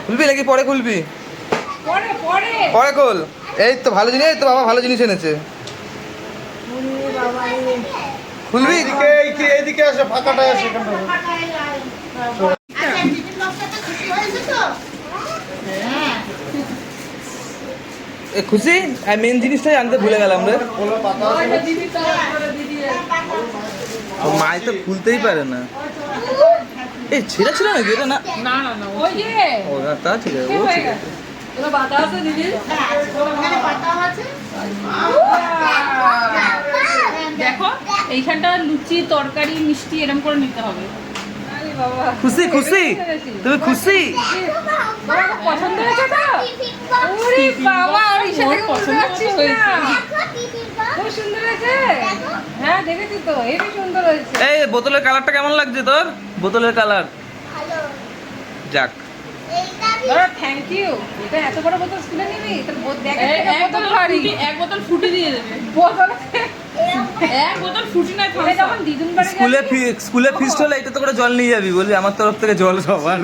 খুলবি নাকি পরে খুলবি? পরে পরে পরে খোল। এই তো ভালো জিনিস, এই তো বাবা ভালো জিনিস এনেছে। খুলবি? এইদিকে আসে, ফাঁকাটায় আসে এখানটা। এ খুশি? আর মেন জিনিসটাই আনতে ভুলে গেলাম রে। মাই তো খুলতেই পারে না। এই ছেঁড়া ছিল নাকি এটা? না না না না ওই যে ও না, তা ঠিক আছে, ও ঠিক আছে। তোরা বাতা আছে দিদি দেখো এইখানটা লুচি তরকারি মিষ্টি এরকম করে নিতে হবে। আরে বাবা খুশি খুশি? তুমি খুশি? তোমার খুব পছন্দ হয়েছে তো? ওরে বাবা ওর সাথে পছন্দ হয়েছে খুব সুন্দর হয়েছে। হ্যাঁ দেখেছি তো হেবি সুন্দর হয়েছে। এই বোতলের কালারটা কেমন লাগছে তোর? বোতলের কালার যাক। দাদা থ্যাংক ইউ। এটা এত বড় বোতল স্কুলে নিবি? তোর বোতল ভারী। এক বোতল ফুটি দিয়ে দেবে। বোতল এক বোতল ফুটি না খাবে যখন দিদুন বাড়ি স্কুলে ফিস্ট হলে এটা তো করে জল নিয়ে যাবি, বলবি আমার তরফ থেকে জল সবার।